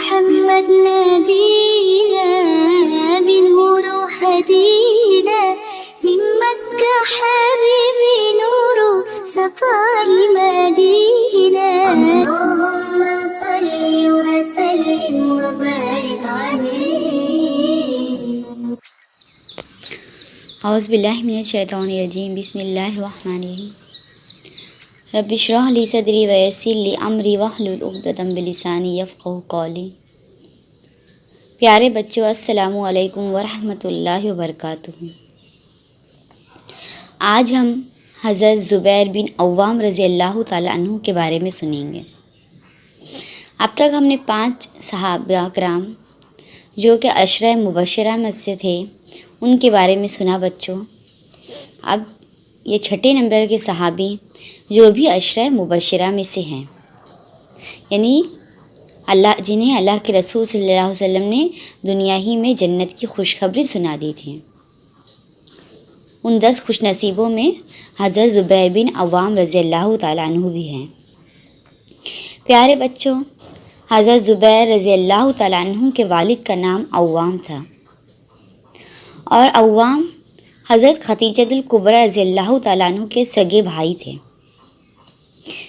محمد نبينا بالنور هدينا من مكة حبيبي نور سطع المدينة اللهم صل وسلم وبارك عليه. اعوذ باللہ من الشیطان الرجیم. بسم اللہ الرحمن الرحیم. رب اشرح لی صدری ویسر لی امری واحلل عقدۃ من لسانی یفقہوا قولی. پیارے بچوں، السلام علیکم ورحمۃ اللہ وبرکاتہ. آج ہم حضرت زبیر بن عوام رضی اللہ تعالیٰ عنہ کے بارے میں سنیں گے. اب تک ہم نے 5 صحابہ کرام جو کہ عشرہ مبشرہ میں سے تھے ان کے بارے میں سنا بچوں. اب یہ 6 نمبر کے صحابی جو بھی عشرہ مبشرہ میں سے ہیں، یعنی جنہیں اللہ کے رسول صلی اللہ علیہ وسلم نے دنیا ہی میں جنت کی خوشخبری سنا دی تھی، ان 10 خوش نصیبوں میں حضرت زبیر بن عوام رضی اللہ تعالیٰ عنہ بھی ہیں. پیارے بچوں، حضرت زبیر رضی اللہ تعالیٰ عنہ کے والد کا نام عوام تھا، اور عوام حضرت خدیجۃ الکبریٰ رضی اللہ تعالیٰ عنہ کے سگے بھائی تھے.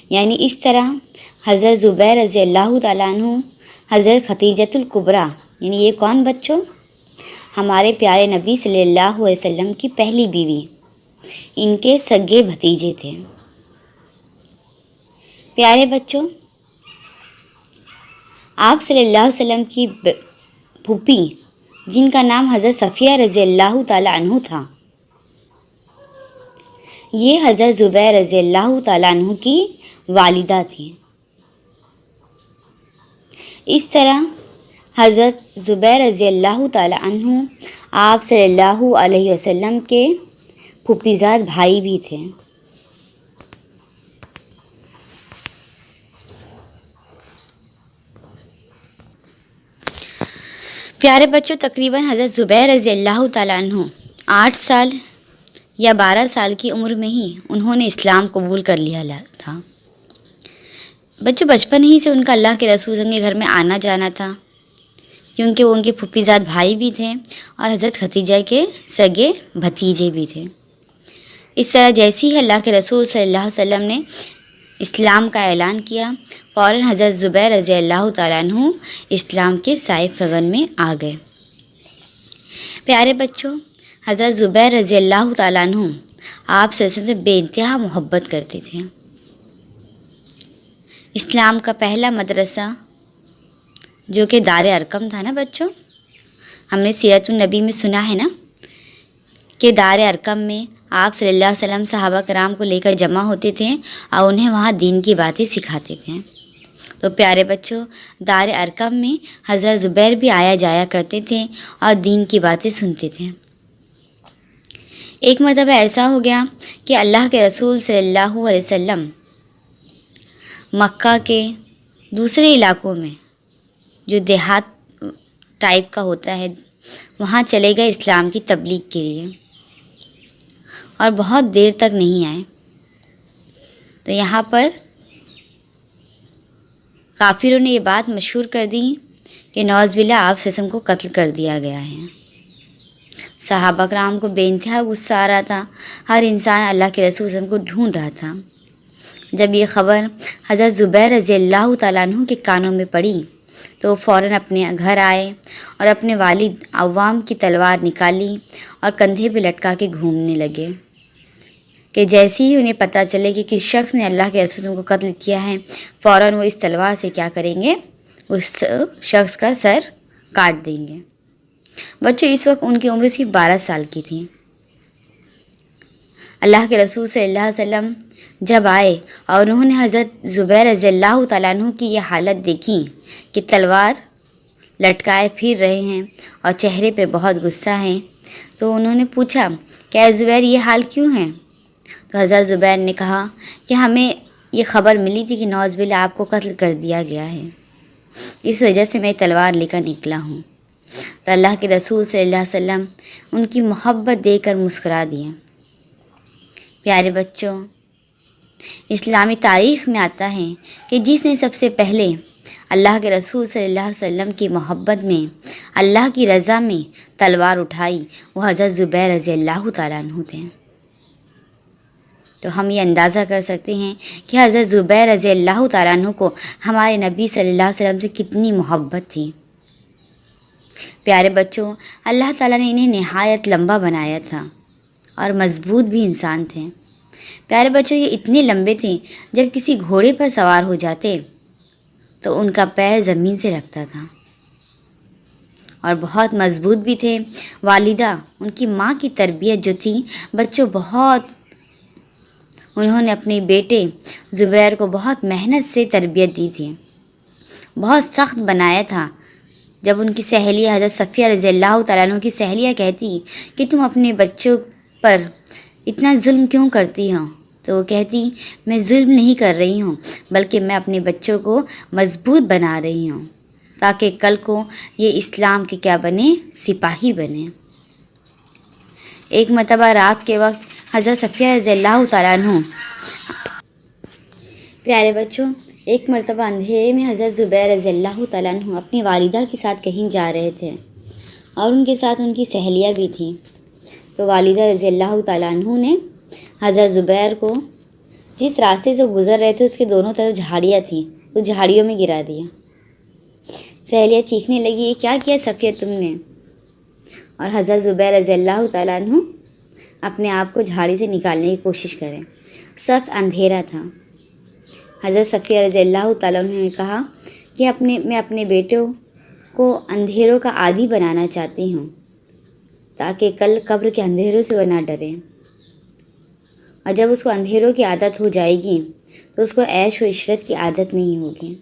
یعنی اس طرح حضرت زبیر رضی اللہ تعالیٰ عنہ حضرت خدیجۃ الکبریٰ، یعنی یہ کون بچوں؟ ہمارے پیارے نبی صلی اللہ علیہ وسلم کی پہلی بیوی، ان کے سگے بھتیجے تھے. پیارے بچوں، آپ صلی اللہ علیہ وسلم کی پھوپھی جن کا نام حضرت صفیہ رضی اللہ تعالیٰ عنہ تھا، یہ حضرت زبیر رضی اللہ تعالیٰ عنہ کی والدہ تھیں. اس طرح حضرت زبیر رضی اللہ تعالیٰ عنہ آپ صلی اللہ علیہ وسلم کے پھوپھیزاد بھائی بھی تھے. پیارے بچوں، تقریباً حضرت زبیر رضی اللہ تعالیٰ عنہ 8 سال یا 12 سال کی عمر میں ہی انہوں نے اسلام قبول کر لیا تھا. بچوں، بچپن ہی سے ان کا اللہ کے رسول کے گھر میں آنا جانا تھا، کیونکہ وہ ان کے پھوپھیزاد بھائی بھی تھے اور حضرت خدیجہ کے سگے بھتیجے بھی تھے. اس طرح جیسے ہی اللہ کے رسول صلی اللہ علیہ وسلم نے اسلام کا اعلان کیا، فوراً حضرت زبیر رضی اللہ تعالیٰ عنہ اسلام کے سائے فغن میں آ گئے. پیارے بچوں، حضرت زبیر رضی اللہ تعالیٰ عنہ آپ سے بے انتہا محبت کرتے تھے. اسلام کا پہلا مدرسہ جو کہ دار ارقم تھا نا بچوں، ہم نے سیرت النبی میں سنا ہے نا کہ دار ارقم میں آپ صلی اللہ علیہ وسلم صحابہ کرام کو لے کر جمع ہوتے تھے اور انہیں وہاں دین کی باتیں سکھاتے تھے. تو پیارے بچوں، دار ارقم میں حضرت زبیر بھی آیا جایا کرتے تھے اور دین کی باتیں سنتے تھے. ایک مرتبہ ایسا ہو گیا کہ اللہ کے رسول صلی اللہ علیہ وسلم مکہ کے دوسرے علاقوں میں جو دیہات ٹائپ کا ہوتا ہے وہاں چلے گئے اسلام کی تبلیغ کے لیے، اور بہت دیر تک نہیں آئے. تو یہاں پر کافروں نے یہ بات مشہور کر دی کہ نعوذ باللہ آپ وسلم کو قتل کر دیا گیا ہے. صحابہ کرام کو بے انتہا غصہ آ رہا تھا. ہر انسان اللہ کے رسول وسلم کو ڈھونڈ رہا تھا. جب یہ خبر حضرت زبیر رضی اللہ تعالیٰ عنہ کے کانوں میں پڑی تو وہ فوراً اپنے گھر آئے اور اپنے والد عوام کی تلوار نکالی اور کندھے پہ لٹکا کے گھومنے لگے کہ جیسے ہی انہیں پتہ چلے کہ کس شخص نے اللہ کے رسول کو قتل کیا ہے، فوراً وہ اس تلوار سے کیا کریں گے، اس شخص کا سر کاٹ دیں گے. بچوں، اس وقت ان کی عمر صرف 12 سال کی تھی. اللہ کے رسول صلی اللہ علیہ وسلم جب آئے اور انہوں نے حضرت زبیر رضی اللہ تعالیٰ عنہ کی یہ حالت دیکھی کہ تلوار لٹکائے پھر رہے ہیں اور چہرے پہ بہت غصہ ہے، تو انہوں نے پوچھا کہ اے زبیر، یہ حال کیوں ہے؟ تو حضرت زبیر نے کہا کہ ہمیں یہ خبر ملی تھی کہ نعوذ باللہ آپ کو قتل کر دیا گیا ہے، اس وجہ سے میں تلوار لے کر نکلا ہوں. تو اللہ کے رسول صلی اللہ علیہ وسلم ان کی محبت دے کر مسکرا دیے. پیارے بچوں، اسلامی تاریخ میں آتا ہے کہ جس نے سب سے پہلے اللہ کے رسول صلی اللہ علیہ وسلم کی محبت میں، اللہ کی رضا میں تلوار اٹھائی، وہ حضرت زبیر رضی اللہ تعالیٰ عنہ تھے۔ تو ہم یہ اندازہ کر سکتے ہیں کہ حضرت زبیر رضی اللہ تعالیٰ عنہ کو ہمارے نبی صلی اللہ علیہ وسلم سے کتنی محبت تھی۔ پیارے بچوں، اللہ تعالیٰ نے انہیں نہایت لمبا بنایا تھا اور مضبوط بھی انسان تھے۔ پیارے بچوں، یہ اتنے لمبے تھے جب کسی گھوڑے پر سوار ہو جاتے تو ان کا پیر زمین سے لگتا تھا، اور بہت مضبوط بھی تھے۔ والدہ، ان کی ماں کی تربیت جو تھی بچوں انہوں نے اپنے بیٹے زبیر کو بہت محنت سے تربیت دی تھی، بہت سخت بنایا تھا۔ جب ان کی سہیلیہ حضرت صفیہ رضی اللہ تعالیٰ عنہ کی سہیلیہ کہتی کہ تم اپنے بچوں پر اتنا ظلم کیوں کرتی ہو، تو وہ کہتی میں ظلم نہیں کر رہی ہوں، بلکہ میں اپنے بچوں کو مضبوط بنا رہی ہوں تاکہ کل کو یہ اسلام کے کیا بنے، سپاہی بنے۔ ایک مرتبہ رات کے وقت حضرت صفیہ رضی اللہ تعالیٰ عنہ، پیارے بچوں، ایک مرتبہ اندھیرے میں حضرت زبیر رضی اللہ تعالیٰ عنہ اپنی والدہ کے ساتھ کہیں جا رہے تھے، اور ان کے ساتھ ان کی سہیلیہ بھی تھیں۔ تو والدہ رضی اللہ تعالیٰ عنہ نے حضرت زبیر کو جس راستے سے گزر رہے تھے اس کے دونوں طرف جھاڑیاں تھیں، اس جھاڑیوں میں گرا دیا۔ سہیلیہ چیخنے لگی، یہ کیا کیا صفیہ تم نے؟ اور حضرت زبیر رضی اللہ تعالیٰ عنہ اپنے آپ کو جھاڑی سے نکالنے کی کوشش کریں۔ سخت اندھیرا تھا۔ حضرت صفیہ رضی اللہ تعالیٰ عنہ نے کہا کہ میں اپنے بیٹوں کو اندھیروں کا عادی بنانا چاہتی ہوں تاکہ کل قبر کے اندھیروں سے وہ نہ ڈرے، اور جب اس کو اندھیروں کی عادت ہو جائے گی تو اس کو عیش و عشرت کی عادت نہیں ہوگی۔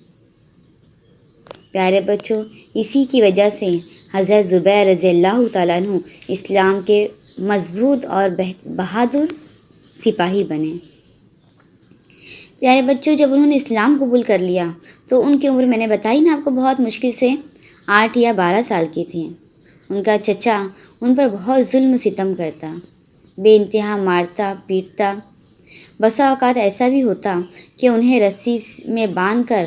پیارے بچوں، اسی کی وجہ سے حضرت زبیر رضی اللہ تعالیٰ عنہ اسلام کے مضبوط اور بہادر سپاہی بنے۔ پیارے بچوں، جب انہوں نے اسلام قبول کر لیا تو ان کی عمر میں نے بتائی نا آپ کو بہت مشکل سے 8 یا 12 سال کی تھی۔ ان کا چچا ان پر بہت ظلم و ستم کرتا، بے انتہا مارتا پیٹتا۔ بسا اوقات ایسا بھی ہوتا کہ انہیں رسی میں باندھ کر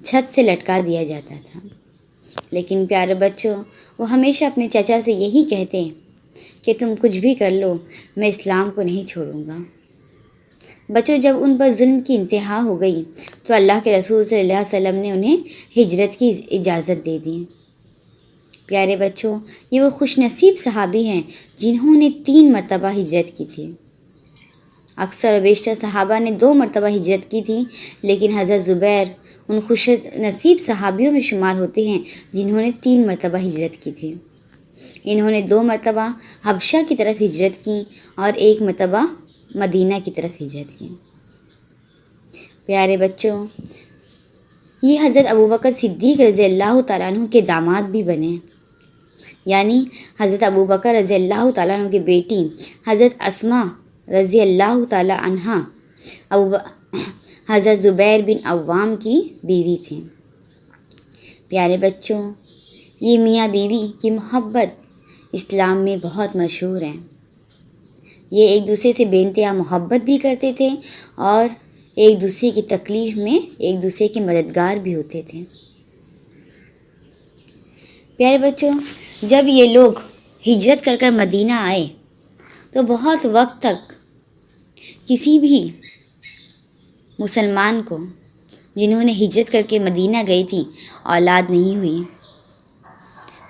چھت سے لٹکا دیا جاتا تھا، لیکن پیارے بچوں، وہ ہمیشہ اپنے چچا سے یہی کہتے کہ تم کچھ بھی کر لو، میں اسلام کو نہیں چھوڑوں گا۔ بچوں، جب ان پر ظلم کی انتہا ہو گئی تو اللہ کے رسول صلی اللہ علیہ وسلم نے انہیں ہجرت کی اجازت دے دی۔ پیارے بچوں، یہ وہ خوش نصیب صحابی ہیں جنہوں نے 3 مرتبہ ہجرت کی تھی۔ اکثر و بیشتر صحابہ نے 2 مرتبہ ہجرت کی تھی، لیکن حضرت زبیر ان خوش نصیب صحابیوں میں شمار ہوتے ہیں جنہوں نے 3 مرتبہ ہجرت کی تھی۔ انہوں نے 2 مرتبہ حبشہ کی طرف ہجرت کی اور 1 مرتبہ مدینہ کی طرف ہجرت کی۔ پیارے بچوں، یہ حضرت ابوبکر صدیق رضی اللہ تعالیٰ عنہ کے داماد بھی بنے، یعنی حضرت ابوبکر رضی اللہ تعالیٰ عنہ کی بیٹی حضرت اسماء رضی اللہ تعالیٰ عنہ حضرت زبیر بن عوام کی بیوی تھیں۔ پیارے بچوں، یہ میاں بیوی کی محبت اسلام میں بہت مشہور ہے۔ یہ ایک دوسرے سے بے انتہا محبت بھی کرتے تھے اور ایک دوسرے کی تکلیف میں ایک دوسرے کے مددگار بھی ہوتے تھے۔ پیارے بچوں، جب یہ لوگ ہجرت کر مدینہ آئے تو بہت وقت تک کسی بھی مسلمان کو جنہوں نے ہجرت کر کے مدینہ گئی تھی اولاد نہیں ہوئی۔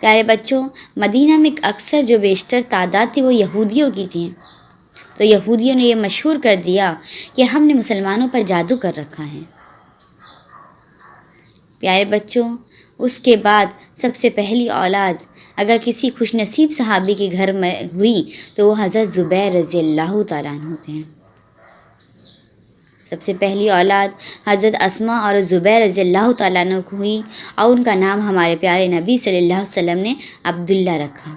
پیارے بچوں، مدینہ میں اکثر جو بیشتر تعداد تھی وہ یہودیوں کی تھی، تو یہودیوں نے یہ مشہور کر دیا کہ ہم نے مسلمانوں پر جادو کر رکھا ہے۔ پیارے بچوں، اس کے بعد سب سے پہلی اولاد اگر کسی خوش نصیب صحابی کے گھر میں ہوئی تو وہ حضرت زبیر رضی اللہ تعالیٰ عنہ تھے۔ سب سے پہلی اولاد حضرت اسماء اور زبیر رضی اللہ تعالیٰ عنہ کو ہوئی، اور ان کا نام ہمارے پیارے نبی صلی اللہ علیہ وسلم نے عبداللہ رکھا،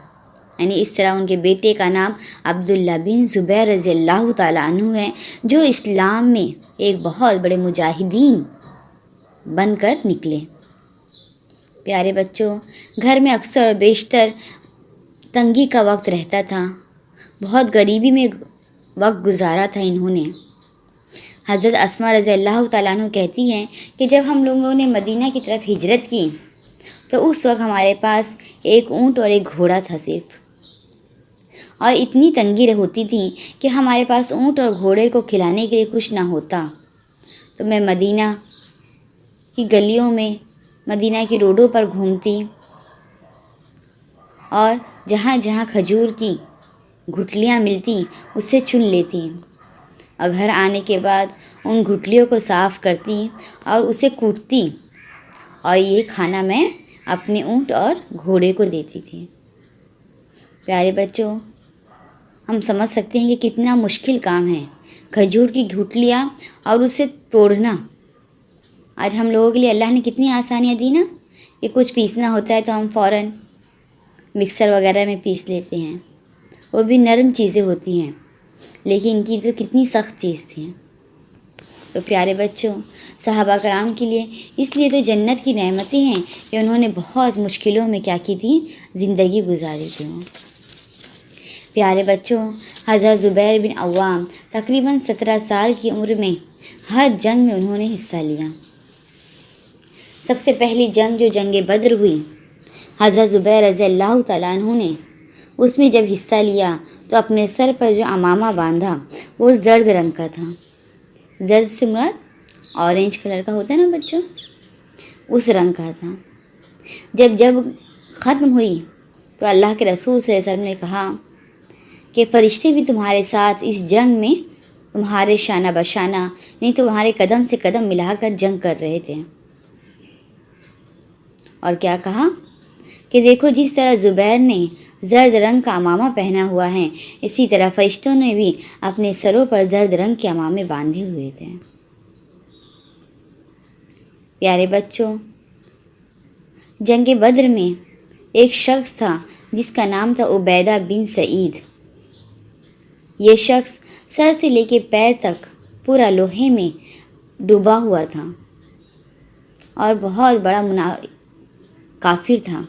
یعنی اس طرح ان کے بیٹے کا نام عبداللہ بن زبیر رضی اللہ تعالیٰ عنہ ہے، جو اسلام میں ایک بہت بڑے مجاہدین بن کر نکلے۔ پیارے بچوں، گھر میں اکثر اور بیشتر تنگی کا وقت رہتا تھا، بہت غریبی میں وقت گزارا تھا انہوں نے۔ حضرت اسماء رضی اللہ تعالیٰ عنہ کہتی ہیں کہ جب ہم لوگوں نے مدینہ کی طرف ہجرت کی تو اس وقت ہمارے پاس ایک اونٹ اور ایک گھوڑا تھا صرف، اور اتنی تنگی ہوتی تھی کہ ہمارے پاس اونٹ اور گھوڑے کو کھلانے کے لیے کچھ نہ ہوتا تو میں مدینہ کی گلیوں میں، مدینہ کی روڈوں پر گھومتی اور جہاں جہاں کھجور کی گٹھلیاں ملتی اسے چن لیتی، اور گھر آنے کے بعد ان گٹھلیوں کو صاف کرتی اور اسے کوٹتی، اور یہ کھانا میں اپنے اونٹ اور گھوڑے کو دیتی تھی۔ پیارے بچوں، ہم سمجھ سکتے ہیں کہ کتنا مشکل کام ہے کھجور کی گٹھلیاں اور اسے توڑنا۔ آج ہم لوگوں کے لیے اللہ نے کتنی آسانیاں دی نا، کہ کچھ پیسنا ہوتا ہے تو ہم فوراً مکسر وغیرہ میں پیس لیتے ہیں، وہ بھی نرم چیزیں ہوتی ہیں، لیکن ان کی تو کتنی سخت چیز تھی۔ تو پیارے بچوں، صحابہ کرام کے لیے اس لیے تو جنت کی نعمتیں ہیں کہ انہوں نے بہت مشکلوں میں کیا کی تھی، زندگی گزاری تھی۔ پیارے بچوں، حضرت زبیر بن عوام تقریباً 17 سال کی عمر میں ہر جنگ میں انہوں نے حصہ لیا۔ سب سے پہلی جنگ جو جنگ بدر ہوئی، حضرت زبیر رضی اللہ تعالیٰ عنہ نے اس میں جب حصہ لیا تو اپنے سر پر جو عمامہ باندھا وہ زرد رنگ کا تھا۔ زرد سے مراد اورنج کلر کا ہوتا ہے نا بچوں، اس رنگ کا تھا۔ جب ختم ہوئی تو اللہ کے رسول صلی اللہ علیہ وسلم نے کہا کہ فرشتے بھی تمہارے ساتھ اس جنگ میں تمہارے شانہ بشانہ، نہیں تمہارے قدم سے قدم ملا کر جنگ کر رہے تھے۔ اور کیا کہا کہ دیکھو جس طرح زبیر نے زرد رنگ کا عمامہ پہنا ہوا ہے، اسی طرح فرشتوں نے بھی اپنے سروں پر زرد رنگ کے عمامے باندھے ہوئے تھے۔ پیارے بچوں، جنگ بدر میں ایک شخص تھا جس کا نام تھا عبیدہ بن سعید۔ یہ شخص سر سے لے کے پیر تک پورا لوہے میں ڈوبا ہوا تھا اور بہت بڑا کافر تھا۔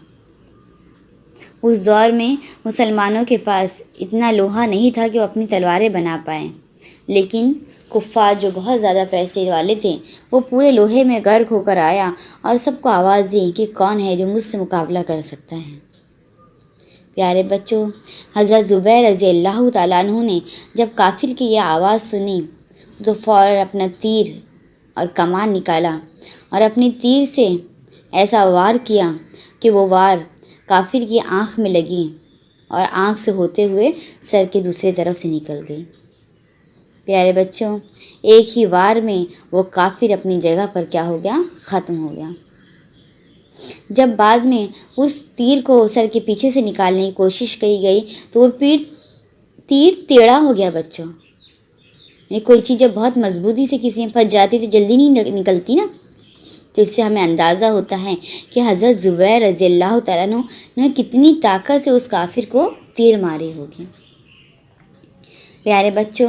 اس دور میں مسلمانوں کے پاس اتنا لوہا نہیں تھا کہ وہ اپنی تلواریں بنا پائیں، لیکن کفار جو بہت زیادہ پیسے والے تھے وہ پورے لوہے میں غرق ہو کر آیا اور سب کو آواز دی کہ کون ہے جو مجھ سے مقابلہ کر سکتا ہے۔ پیارے بچوں، حضرت زبیر رضی اللہ تعالیٰ عنہ نے جب کافر کی یہ آواز سنی تو فوراً اپنا تیر اور کمان نکالا اور اپنے تیر سے ایسا وار کیا کہ وہ وار کافر کی آنکھ میں لگی اور آنکھ سے ہوتے ہوئے سر کے دوسرے طرف سے نکل گئی۔ پیارے بچوں، ایک ہی وار میں وہ کافر اپنی جگہ پر کیا ہو گیا، ختم ہو گیا۔ جب بعد میں اس تیر کو سر کے پیچھے سے نکالنے کی کوشش کی گئی تو وہ تیر ٹیڑھا ہو گیا بچوں۔ کوئی چیز جب بہت مضبوطی سے کسی میں پھنس جاتی تو جلدی نہیں نکلتی نا، تو اس سے ہمیں اندازہ ہوتا ہے کہ حضرت زبیر رضی اللہ تعالیٰ عنہ نے کتنی طاقت سے اس کافر کو تیر ماری ہوگی۔ پیارے بچوں،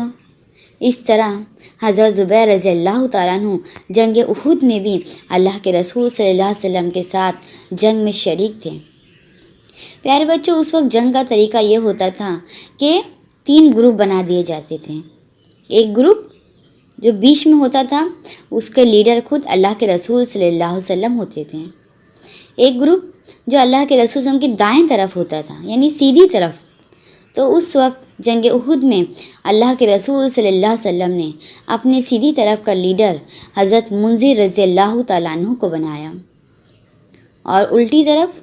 اس طرح حضرت زبیر رضی اللہ تعالیٰ عنہ جنگ احد میں بھی اللہ کے رسول صلی اللہ علیہ وسلم کے ساتھ جنگ میں شریک تھے۔ پیارے بچوں، اس وقت جنگ کا طریقہ یہ ہوتا تھا کہ 3 گروپ بنا دیے جاتے تھے۔ ایک گروپ جو بیچ میں ہوتا تھا، اس کے لیڈر خود اللہ کے رسول صلی اللہ علیہ وسلم ہوتے تھے۔ ایک گروپ جو اللہ کے رسول صلی اللہ علیہ وسلم کی دائیں طرف ہوتا تھا، یعنی سیدھی طرف۔ تو اس وقت جنگ احد میں اللہ کے رسول صلی اللہ علیہ وسلم نے اپنے سیدھی طرف کا لیڈر حضرت منذر رضی اللہ تعالیٰ عنہ کو بنایا اور الٹی طرف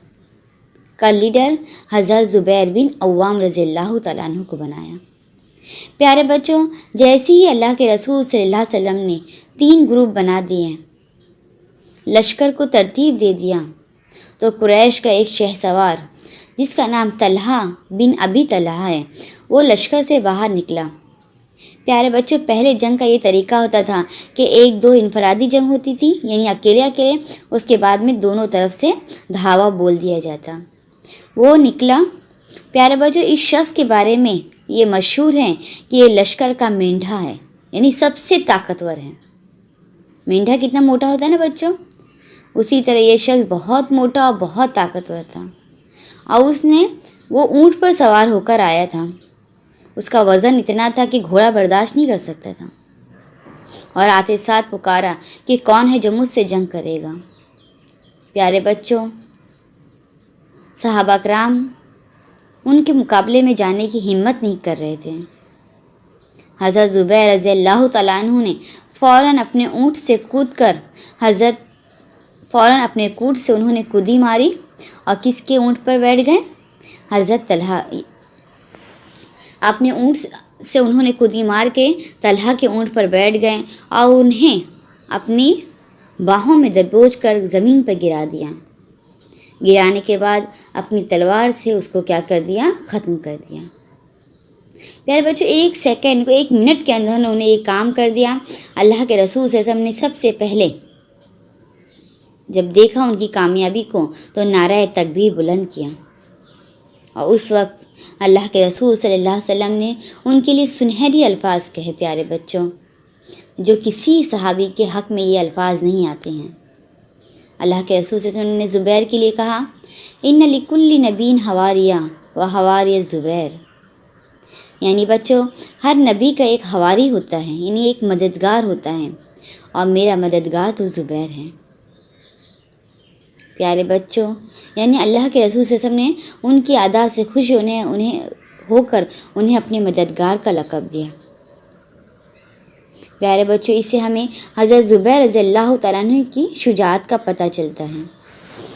کا لیڈر حضرت زبیر بن عوام رضی اللہ تعالیٰ عنہ کو بنایا۔ پیارے بچوں، جیسے ہی اللہ کے رسول صلی اللہ علیہ وسلم نے 3 گروپ بنا دیے، لشکر کو ترتیب دے دیا، تو قریش کا ایک شہ سوار جس کا نام طلحہ بن ابی طلحہ ہے، وہ لشکر سے باہر نکلا۔ پیارے بچوں، پہلے جنگ کا یہ طریقہ ہوتا تھا کہ 1-2 انفرادی جنگ ہوتی تھی، یعنی اکیلے، اس کے بعد میں دونوں طرف سے دھاوا بول دیا جاتا۔ وہ نکلا۔ پیارے بچوں، اس شخص کے بارے میں یہ مشہور ہے کہ یہ لشکر کا مینڈھا ہے، یعنی سب سے طاقتور ہے۔ مینڈھا کتنا موٹا ہوتا ہے نا بچوں، اسی طرح یہ شخص بہت موٹا اور بہت طاقتور تھا، اور وہ اونٹ پر سوار ہو کر آیا تھا۔ اس کا وزن اتنا تھا کہ گھوڑا برداشت نہیں کر سکتا تھا۔ اور آتے ساتھ پکارا کہ کون ہے جو مجھ سے جنگ کرے گا۔ پیارے بچوں، صحابہ کرام ان کے مقابلے میں جانے کی ہمت نہیں کر رہے تھے۔ حضرت زبیر رضی اللہ تعالیٰ عنہ نے فوراً اپنے اونٹ سے انہوں نے کودی ماری اور کس کے اونٹ پر بیٹھ گئے؟ حضرت طلحہ۔ اپنے اونٹ سے انہوں نے کودی مار کے طلحہ کے اونٹ پر بیٹھ گئے اور انہیں اپنی باہوں میں دبوچ کر زمین پر گرا دیا۔ گرانے کے بعد اپنی تلوار سے اس کو کیا کر دیا؟ ختم کر دیا۔ پیارے بچوں، 1 سیکنڈ کو 1 منٹ کے اندر انہوں نے یہ کام کر دیا۔ اللہ کے رسول صلی اللہ علیہ وسلم نے سب سے پہلے جب دیکھا ان کی کامیابی کو تو نعرہ تکبیر بلند کیا، اور اس وقت اللہ کے رسول صلی اللہ علیہ وسلم نے ان کے لیے سنہری الفاظ کہے۔ پیارے بچوں، جو کسی صحابی کے حق میں یہ الفاظ نہیں آتے ہیں۔ اللہ کے رسول صلی اللہ علیہ وسلم نے زبیر کے لیے کہا، ان لکل نبی حواریہ و حواریہ زبیر، یعنی بچوں ہر نبی کا ایک حواری ہوتا ہے، یعنی ایک مددگار ہوتا ہے، اور میرا مددگار تو زبیر ہے۔ پیارے بچوں، یعنی اللہ کے رسول صلی اللہ علیہ وسلم نے ان کی ادا سے خوش انہیں اپنے مددگار کا لقب دیا۔ پیارے بچوں، اس سے ہمیں حضرت زبیر رضی اللہ تعالیٰ عنہ کی شجاعت کا پتہ چلتا ہے۔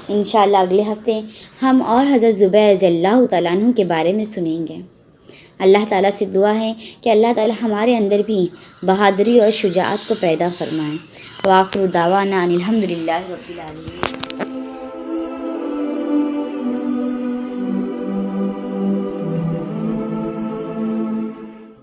انشاءاللہ اگلے ہفتے ہم اور حضرت زبیر رضی اللہ تعالیٰ عنہ کے بارے میں سنیں گے۔ اللہ تعالیٰ سے دعا ہے کہ اللہ تعالیٰ ہمارے اندر بھی بہادری اور شجاعت کو پیدا فرمائے۔ وآخر دعوانا ان الحمدللہ رب العالمین۔